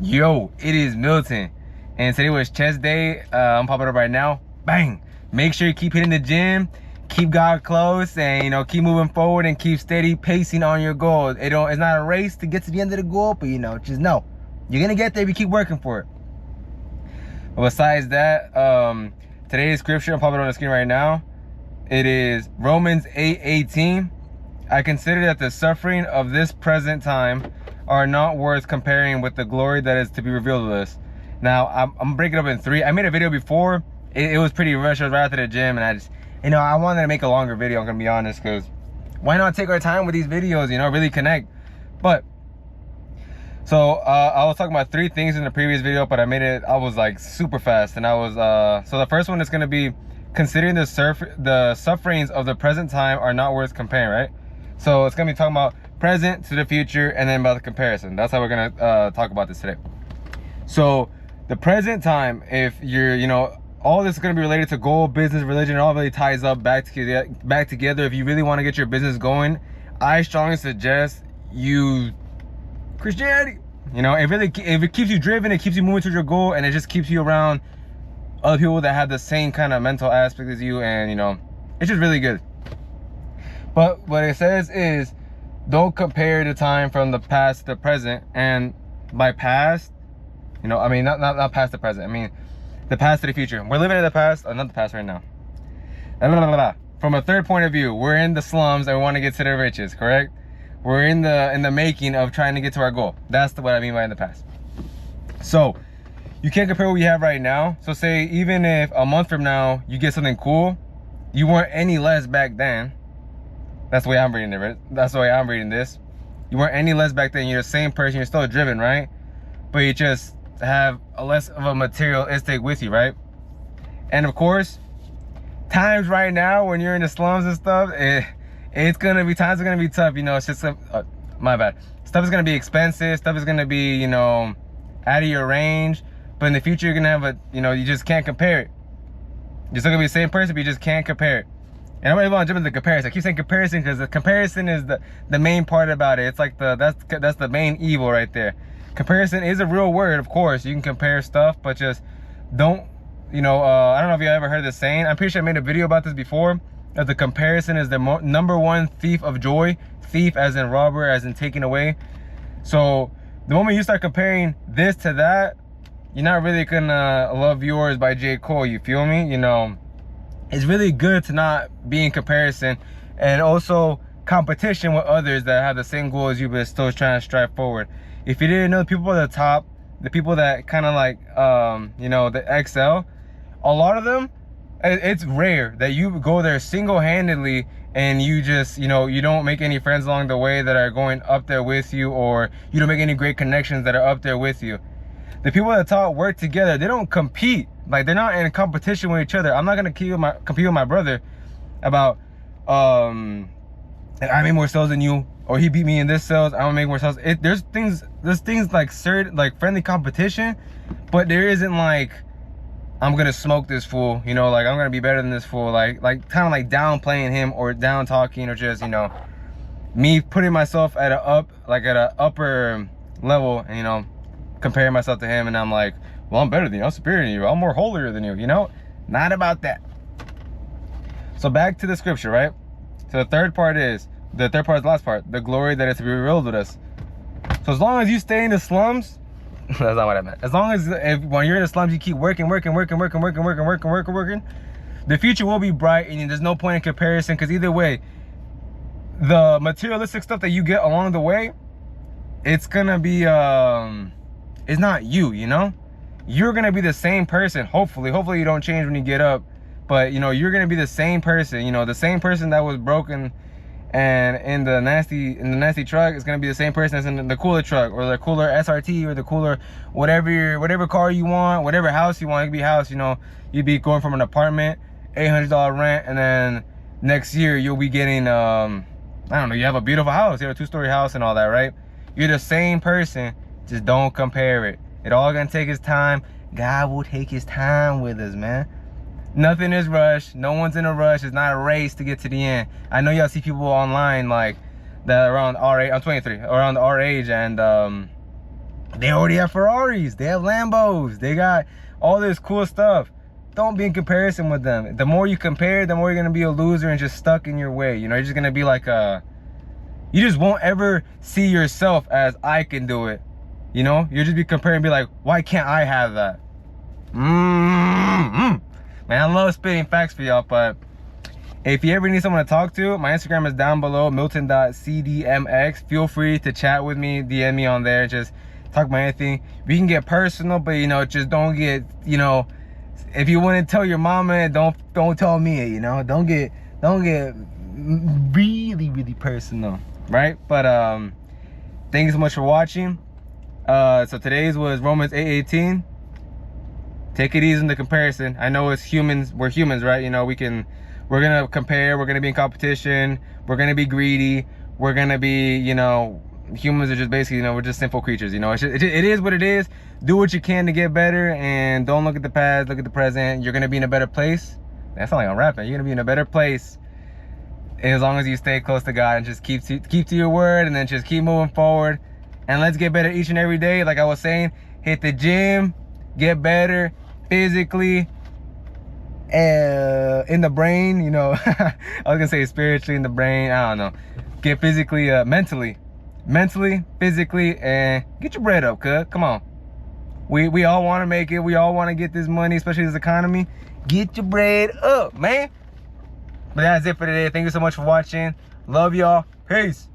Yo, it is Milton, and today was chest day. I'm popping up right now. Bang! Make sure you keep hitting the gym, keep God close, and keep moving forward and keep steady pacing on your goal. It's not a race to get to the end of the goal, but just know you're gonna get there if you keep working for it. But besides that, today's scripture, I'm popping on the screen right now. It is Romans 8:18. I consider that the suffering of this present time are not worth comparing with the glory that is to be revealed to us. Now, I'm breaking it up in three. I made a video before. It was pretty rushed. I was right after the gym, and I wanted to make a longer video, I'm gonna be honest, because why not take our time with these videos, really connect. But so I was talking about three things in the previous video, but I was like super fast, and so the first one is gonna be considering the sufferings of the present time are not worth comparing, right? So it's gonna be talking about present to the future, and then about the comparison. That's how we're gonna talk about this today. So the present time, if you're, all this is gonna be related to goal, business, religion. It all really ties up back together. If you really want to get your business going, I strongly suggest you Christianity. If it keeps you driven, it keeps you moving towards your goal, and it just keeps you around other people that have the same kind of mental aspect as you, and it's just really good. But what it says is, don't compare the time from the past to the present. And by past, not past the present. I mean, the past to the future. We're living in the past, not the past right now. From a third point of view, we're in the slums and we want to get to the riches, correct? We're in the making of trying to get to our goal. That's what I mean by in the past. So you can't compare what we have right now. So say even if a month from now you get something cool, you weren't any less back then. That's the way I'm reading it. That's the way I'm reading this. You weren't any less back then. You're the same person. You're still driven, right? But you just have a less of a materialistic with you, right? And of course, times right now when you're in the slums and stuff, times are gonna be tough. It's just my bad. Stuff is gonna be expensive. Stuff is gonna be out of your range. But in the future, you're gonna have you just can't compare it. You're still gonna be the same person, but you just can't compare it. And I don't even want to jump into the comparison. I keep saying comparison because the comparison is the main part about it. It's like that's the main evil right there. Comparison is a real word, of course. You can compare stuff, but just don't, I don't know if you ever heard this saying. I'm pretty sure I made a video about this before, that the comparison is the number one thief of joy. Thief as in robber, as in taking away. So the moment you start comparing this to that, you're not really gonna love yours by J. Cole, you feel me? It's really good to not be in comparison, and also competition with others that have the same goal as you but still trying to strive forward. If you didn't know, the people at the top, the people that kind of like the excel, a lot of them, it's rare that you go there single-handedly and you just you don't make any friends along the way that are going up there with you, or you don't make any great connections that are up there with you. The people at the top work together. They don't compete. Like, they're not in competition with each other. I'm not gonna compete with my brother about I made more sales than you, or he beat me in this sales, I don't make more sales. There's things like friendly competition, but there isn't like, I'm gonna smoke this fool, like I'm gonna be better than this fool, like kind of like downplaying him or down talking, or just me putting myself at an upper level, and comparing myself to him, and I'm like, well, I'm better than you, I'm superior than you, I'm more holier than you, not about that. So back to the scripture, right? So the third part is the last part, the glory that is to be revealed with us. So as long as you stay in the slums, that's not what I meant. As long as when you're in the slums, you keep working, the future will be bright, and there's no point in comparison, because either way, the materialistic stuff that you get along the way, it's gonna be it's not you, you're gonna be the same person. Hopefully you don't change when you get up, but you're gonna be the same person. The same person that was broken and in the nasty truck is gonna be the same person that's in the cooler truck, or the cooler SRT, or the cooler whatever car you want, whatever house you want. It could be a house, you'd be going from an apartment, $800 rent, and then next year you'll be getting I don't know, you have a beautiful house, you have a 2-story house and all that, right? You're the same person. Just don't compare it. It all gonna take his time. God will take his time with us, man. Nothing is rushed. No one's in a rush. It's not a race to get to the end. I know y'all see people online like that around our age. I'm 23, around our age, and They already have Ferraris, they have Lambos, they got all this cool stuff. Don't be in comparison with them. The more you compare, the more you're gonna be a loser and just stuck in your way. You know, you're just gonna be like you just won't ever see yourself as I can do it. You know, you'll just be comparing and be like, why can't I have that? Man, I love spitting facts for y'all, but if you ever need someone to talk to, my Instagram is down below, milton.cdmx. Feel free to chat with me, DM me on there, just talk about anything. We can get personal, but you know, just don't get, you know, if you want to tell your mama, don't tell me, you know, don't get really personal, right? But thank you so much for watching. So today's was Romans 8:18. Take it easy in the comparison. I know it's humans, we're humans, right? You know, we're gonna compare, we're gonna be in competition, we're gonna be greedy, we're gonna be, you know, humans are just basically, you know, we're just simple creatures, you know. It is what it is. Do what you can to get better, and don't look at the past, look at the present. You're gonna be in a better place. That's not like I'm rapping. You're gonna be in a better place as long as you stay close to God and just keep to your word, and then just keep moving forward. And let's get better each and every day. Like I was saying, hit the gym, get better physically, in the brain, you know. I was gonna say spiritually, in the brain, I don't know. Get physically, mentally, physically, and get your bread up, cuz. Come on. We all want to make it. We all want to get this money, especially this economy. Get your bread up, man. But that's it for today. Thank you so much for watching. Love y'all. Peace.